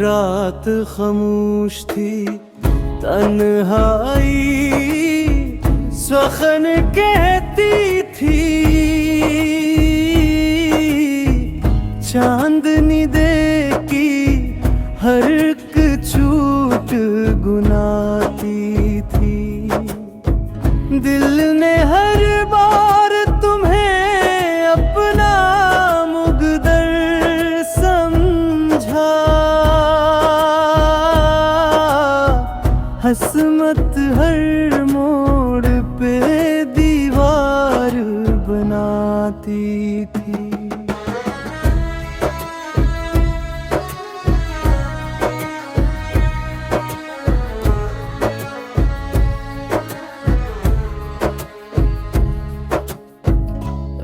रात खामोश थी तन्हाई, स्वखन कहती थी चांदनी दे की हर एक छूट गुनाती थी। दिल ने हर बार तुम्हें अपना मुकद्दर समझा, हसमत हर मोड़ पे दीवार बनाती थी।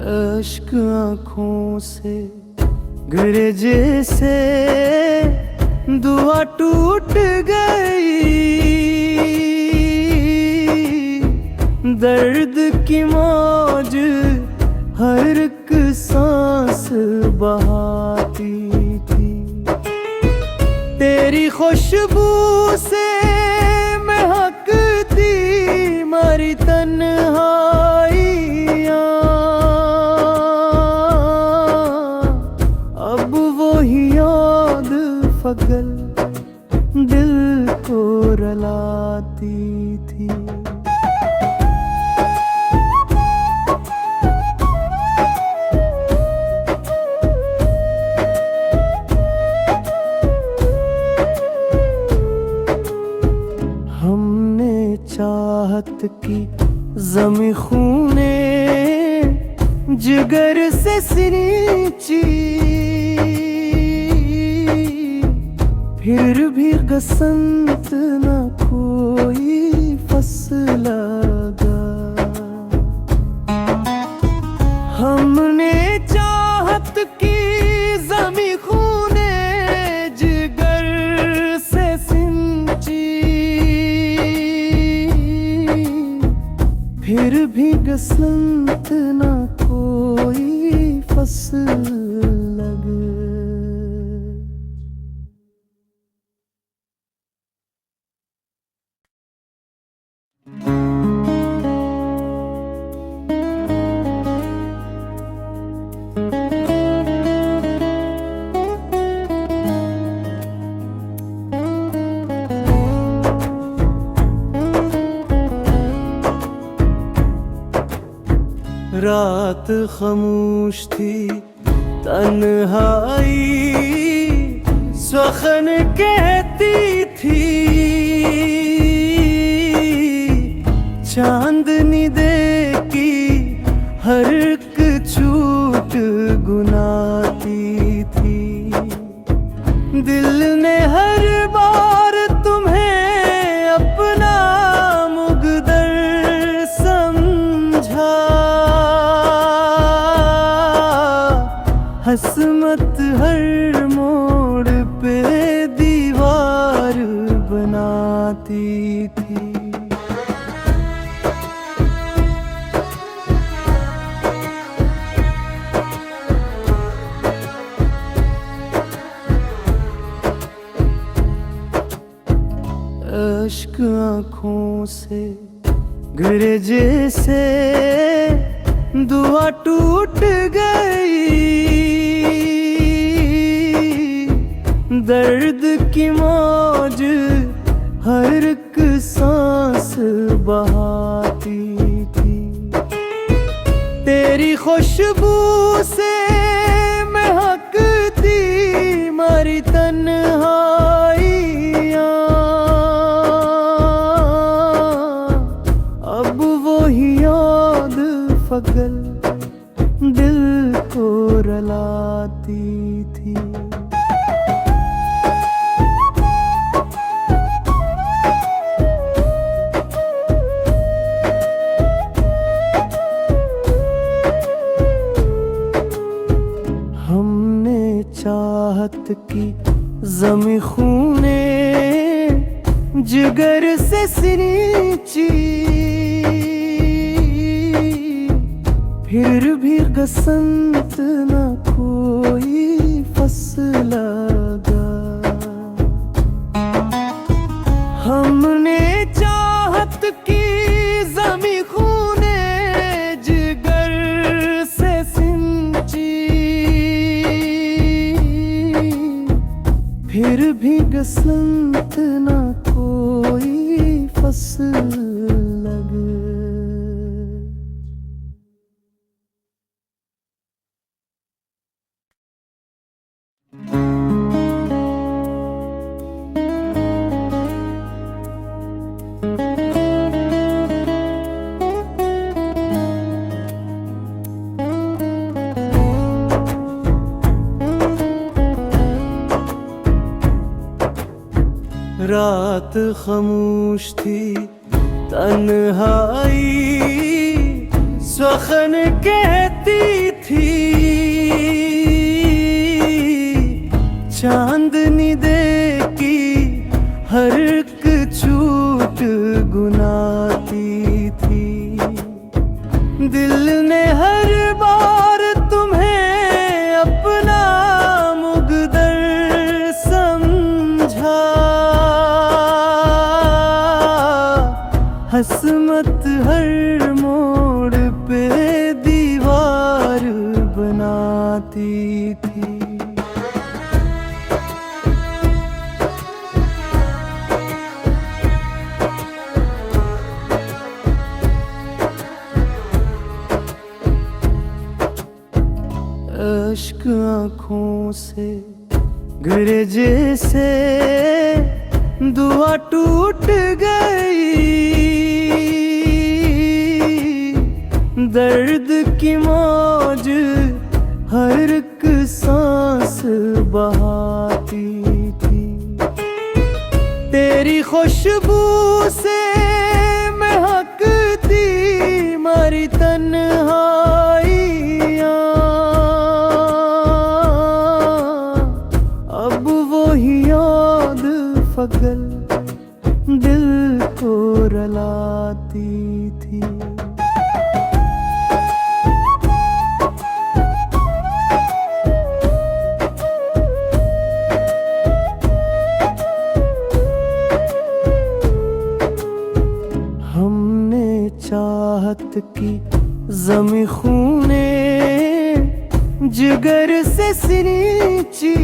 अश्क आँखों से गिरे जैसे दुआ टूट गई, दर्द की मौज हर एक सांस बहाती थी। तेरी खुशबू से महकती मारी तन्हाइयाँ, अब वही याद फगल दिल को रुलाती थी। हमने चाहत की ज़मी खूने जिगर से सिंची, फिर भी बसंत न कोई फसल लगा। हमने चाहत की ज़मी खूने जिगर से सिंची, फिर भी बसंत न कोई फसल लगे। रात खामोश थी तन्हाई, स्वखन कहती थी चांदनी दे की हर एक छूट गुनाती थी। दिल ने हर बार तुम्हें अपना मुकद्दर समझा, हसमत हर मोड़ पे दीवार बनाती थी। अश्क आँखों से गिरे जैसे दुआ टूट गई, दर्द की मौज हर एक सांस बहाती थी। तेरी खुशबू से महकती मारी तन्हाइयाँ, अब वही याद फगल दिल को रुलाती थी। हमने चाहत की ज़मी खूने जिगर से सिंची, फिर भी बसंत न कोई फसल लगा। रात खामोश थी तन्हाई सुखन कहती थी, चांदनी देखी हर एक छूट गुनाती थी। दिल ने हर बार तुम्हें अपना मुकद्दर समझा, हसमत हर मोड़ पे दीवार बनाती थी। अश्क आँखों से गिरे जैसे दुआ टूट गई, दर्द की मौज हर एक सांस बहाती थी। तेरी खुशबू से महकती मारी तन्हाइयाँ, अब वही याद फगल दिल को रुलाती थी। हमने चाहत की ज़मी खूने जिगर से सिंची,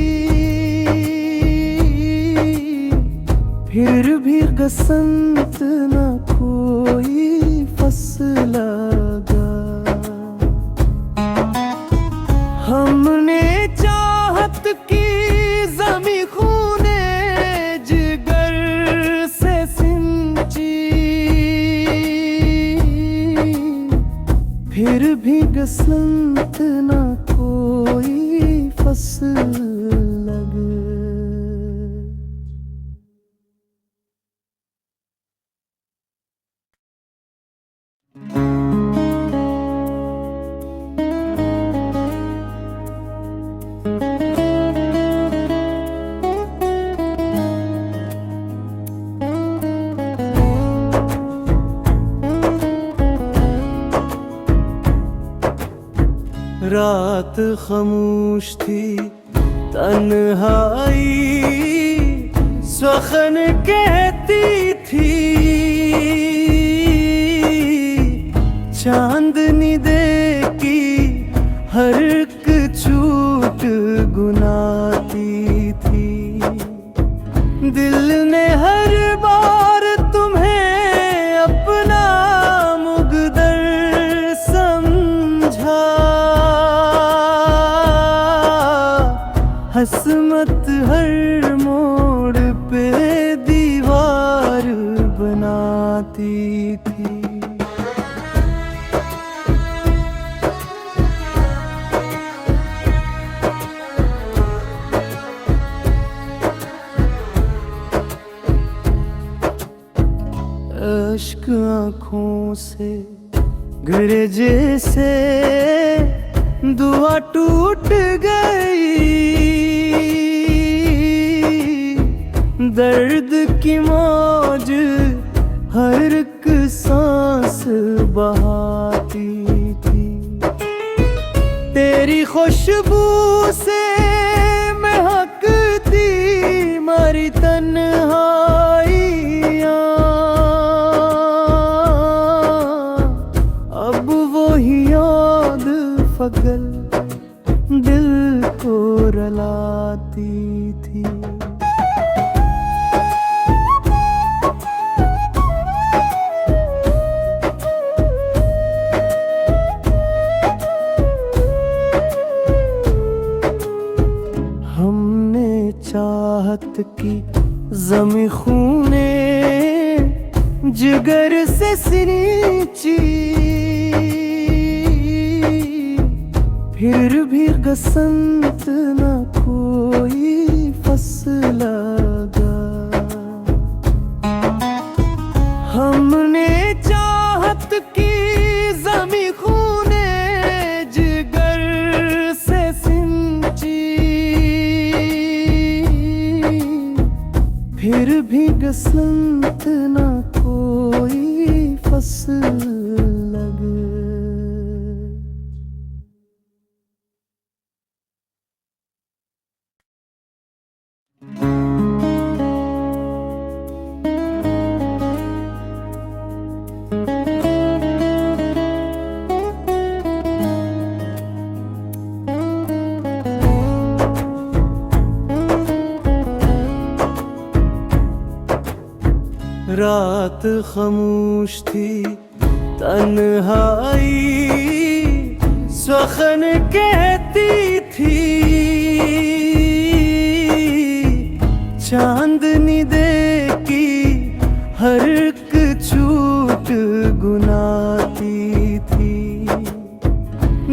फिर भी बसंत न कोई फसल लगा। हमने चाहत की ज़मी खूने जिगर से सिंची, फिर भी बसंत न कोई फसल लगे। रात खामोश थी तन्हाई सुखन कहती थी, चांदनी देखी हर एक छूट गुनाती थी। दिल ने हर बार तुम्हें अपना मुकद्दर समझा, हसमत हर मोड़ पे दीवार बनाती थी। अश्क आँखों से गिरे जैसे दुआ टूट गई, दर्द की मौज हर एक सांस बहाती थी। तेरी खुशबू से महकती मारी तन्हाइयाँ, अब वही याद फगल दिल को रुलाती थी। हमने चाहत की ज़मी खूने जिगर से सिंची, फिर भी बसंत न कोई फसल लगा। बसंत ना कोई फसल लगे। रात खामोश थी तन्हाई स्वखन कहती थी, चांदनी देखी हर एक छूट गुनाती थी।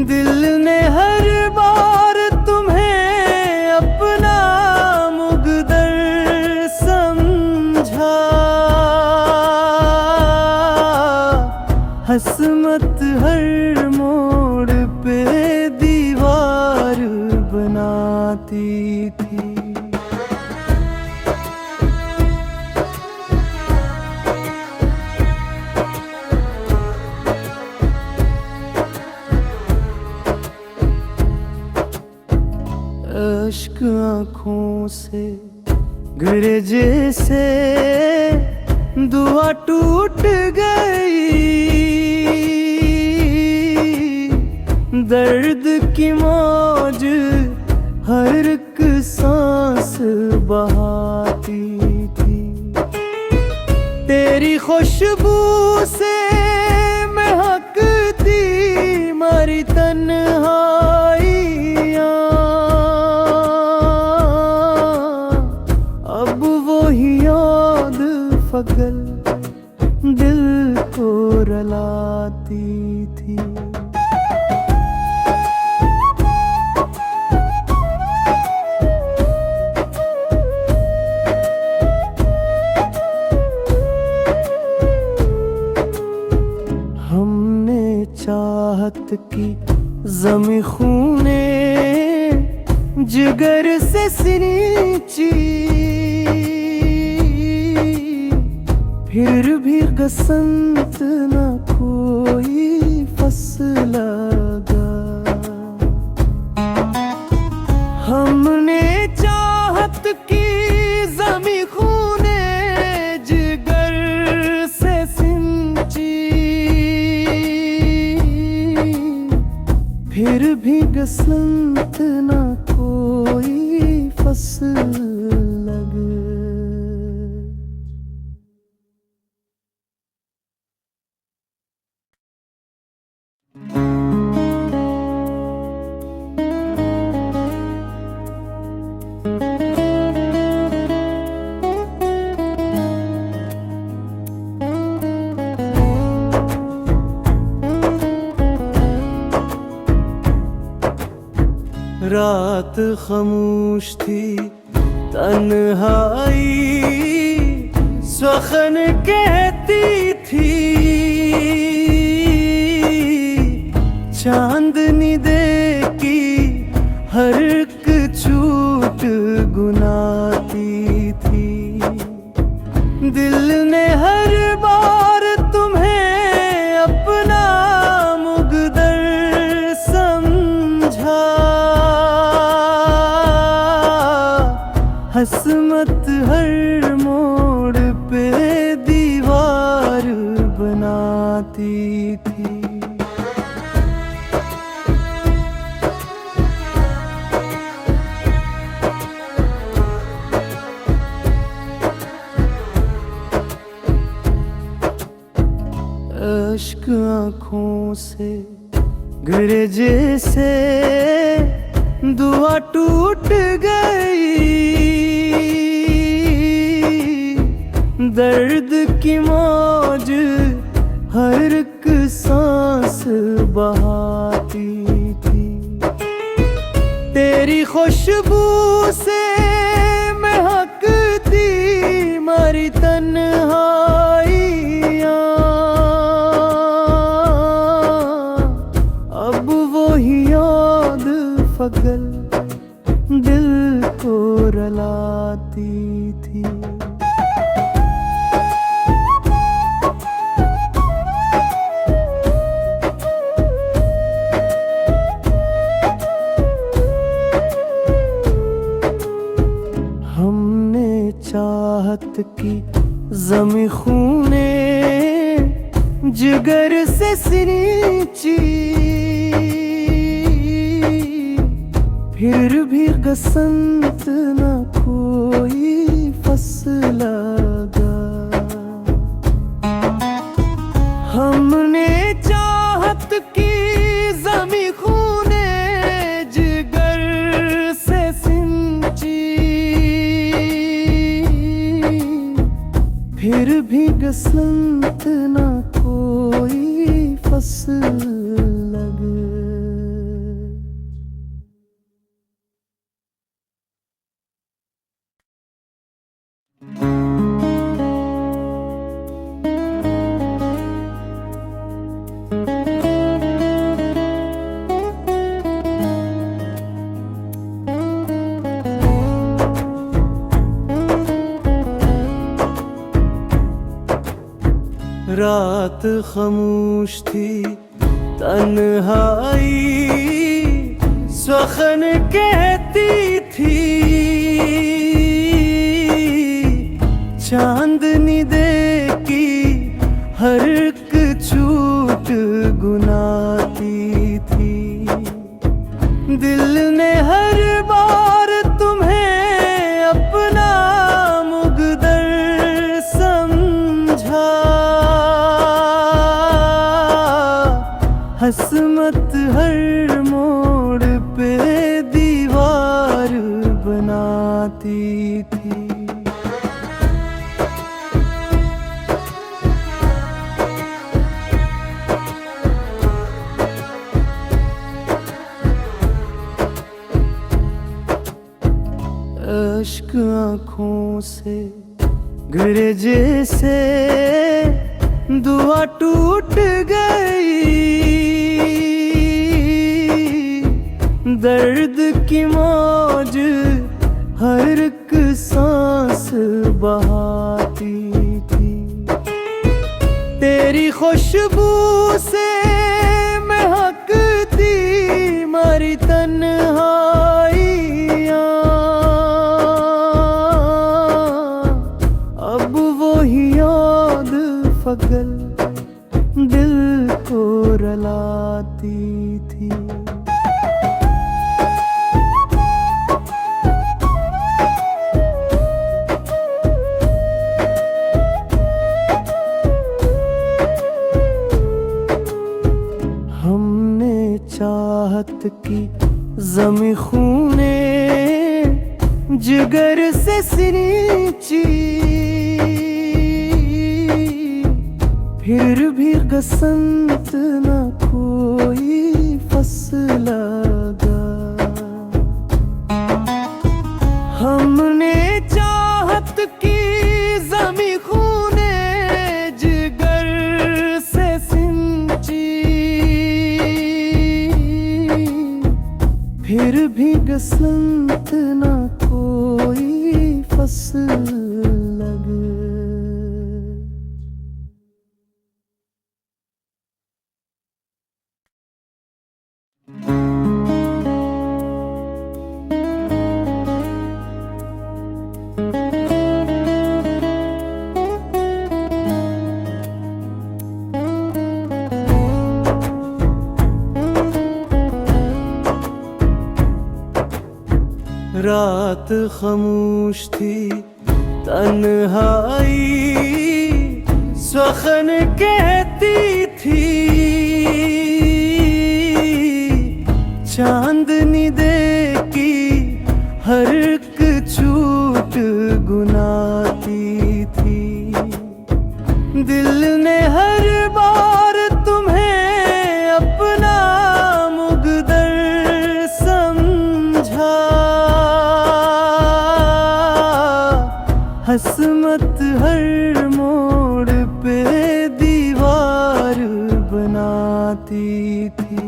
दिल ने हर बार तुम्हें अपना मुकद्दर समझा, हसमत हर मोड़ पे दीवार बनाती थी। अश्क आँखों से गिरे जैसे दुआ टूट गई, दर्द की मौज हर एक सांस बहाती थी। तेरी खुशबू से महकती मारी तन्हाइयाँ, अब वही याद फगल दिल को रुलाती थी। हमने चाहत की ज़मी खूने जिगर से सिंची, फिर भी बसंत ना कोई फसल लगा। हमने चाहत की ज़मी खूने जिगर से सिंची, फिर भी बसंत ना कोई फसल लगे। रात खामोश थी तन्हाई स्वखन कहती थी, चांदनी देखी हर एक छूट गुनाती थी। दिल ने हर बार तुम्हें अपना मुकद्दर समझा, हसमत हर मोड़ पे दीवार बनाती थी। अश्क आँखों से गिरे जैसे दुआ टूट गई, दर्द की मौज हर एक सांस बहाती थी। तेरी खुशबू से महकती मारी तन्हाइयाँ, अब वही याद फगल दिल को रुलाती थी। की ज़मी खूने जिगर से सिंची, फिर भी बसंत न कोई फसल लगा। हमने चाहत की ज़मी खूने जिगर से सिंची, फिर भी बसंत न कोई फसल लगे। रात खामोश थी तन्हाई, सुखन कहती थी चांदनी दे की हर एक छूट गुनाती थी। दिल ने हर बार तुम्हें अपना मुकद्दर समझा, हसमत हर मोड़ पे दीवार बनाती थी। अश्क आँखों से गिरे जैसे दुआ टूट गई, दर्द की मौज हर एक सांस बहाती थी। तेरी खुशबू से महकती मारी तन्हाइयाँ, अब वही याद फगल दिल को रुलाती थी। हमने चाहत की ज़मी खूने जिगर से सिंची, फिर भी बसंत न कोई फसल लगा। हमने चाहत की ज़मी खूने जिगर से सिंची, फिर भी बसंत न कोई फसल लगे। रात खामोश थी तन्हाई, सुखन कहती थी चांदनी दे की हर एक छूट गुनाती थी। दिल ने हर बार तुम्हें अपना मुकद्दर समझा, हसमत हर मोड़ पे दीवार बनाती थी।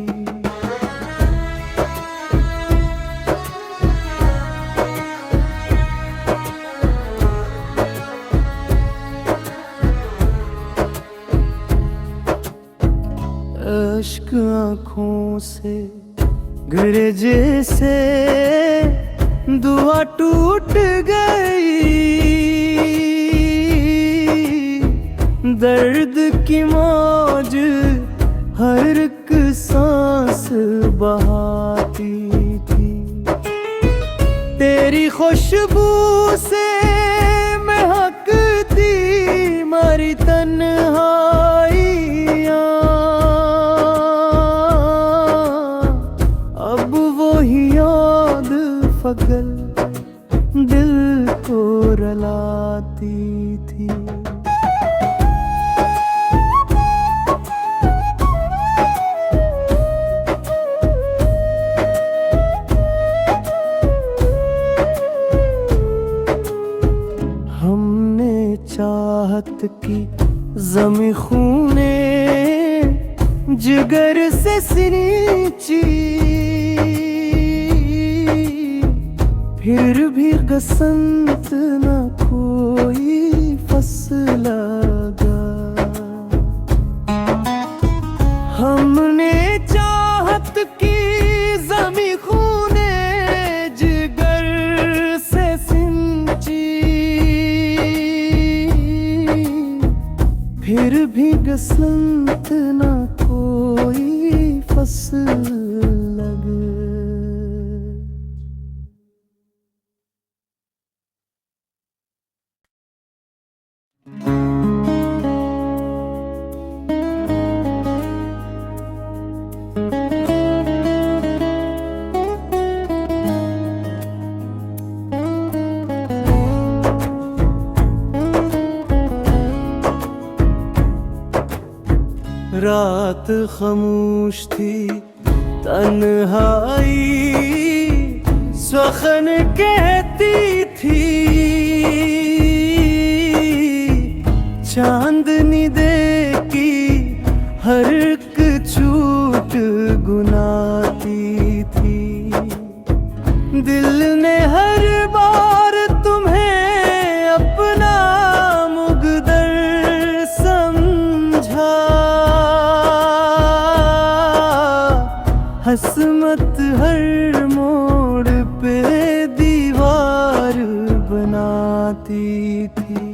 अश्क आँखों से गिरे जैसे दुआ टूट गई, दर्द की मौज हर एक सांस बहाती थी। तेरी खुशबू से महकती मारी तन्हाइयाँ, अब वही याद फगल दिल को रलाती थी। हमने चाहत की ज़मी खूने जिगर से सिंची, फिर भी बसंत न कोई फसल लगा। हमने चाहत की ज़मी खूने जिगर से सिंची, फिर भी बसंत न कोई फसल लगे। रात खामोश थी तन्हाई सुखन कहती थी, चांदनी देखी हर एक छूट गुनाती थी। दिल ने हर बार तुम्हें अपना मुकद्दर समझा, हसमत हर मोड़ पे दीवार बनाती थी।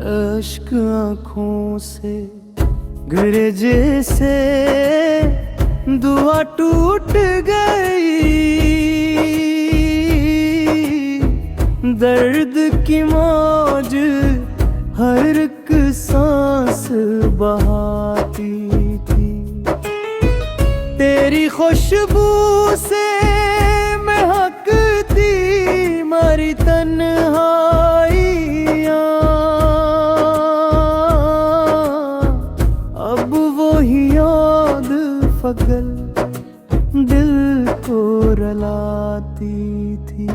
अश्क आँखों से गिरे जैसे दुआ टूट गई, दर्द की मौज हर एक सांस बहाती थी। तेरी खुशबू से महकती मारी तन्हाइयाँ, अब वही याद फगल दिल को रलाती थी।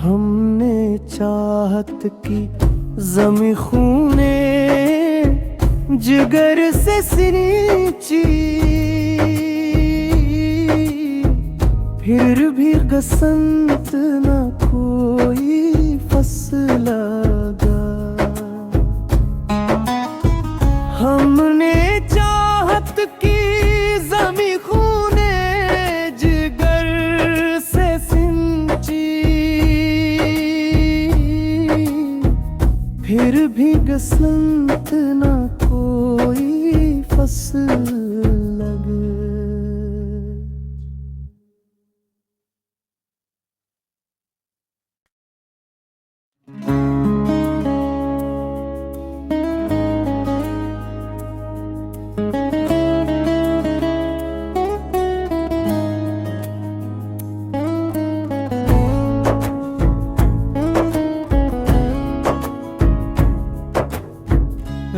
हमने चाहत की ज़मी खूने जिगर से सिंची, फिर भी बसंत न कोई फसल लगा। हमने चाहत की ज़मी खूने जिगर से सिंची, फिर भी बसंत न कोई फसल लगे।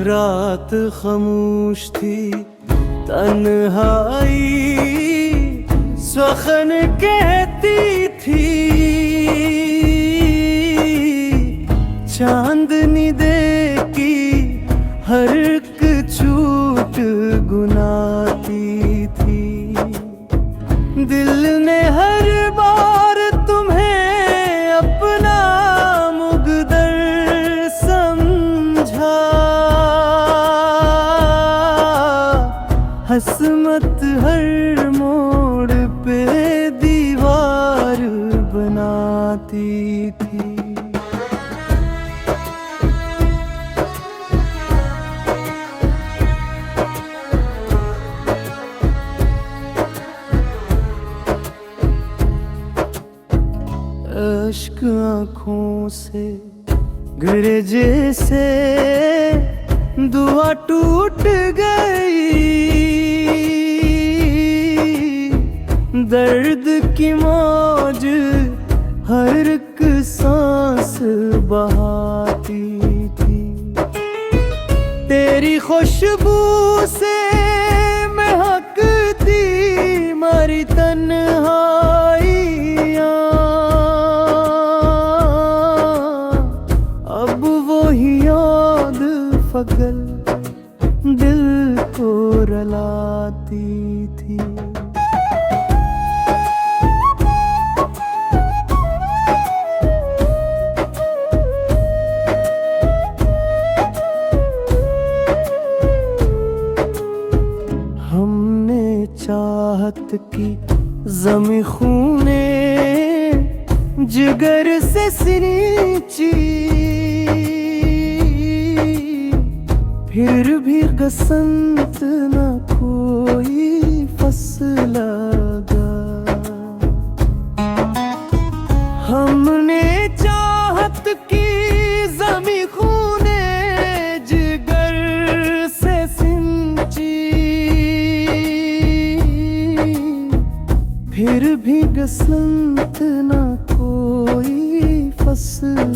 रात खामोश थी तन्हाई सुखन कहती थी, चांदनी देखी हर एक छूट गुनाती थी। हर मोड़ पे दीवार बनाती थी। अश्क आँखों से गिरे जैसे दुआ टूट गई, दर्द की मौज हर एक सांस बहाती थी। तेरी खुशबू से महकती मरी तन्हाइयाँ, अब वही याद फगल दिल को रुलाती थी। हमने चाहत की ज़मी खूने जिगर से सिंची, फिर भी बसंत न कोई फसल लगा। हमने चाहत की ज़मी खूने जिगर से सिंची, फिर भी बसंत न कोई फसल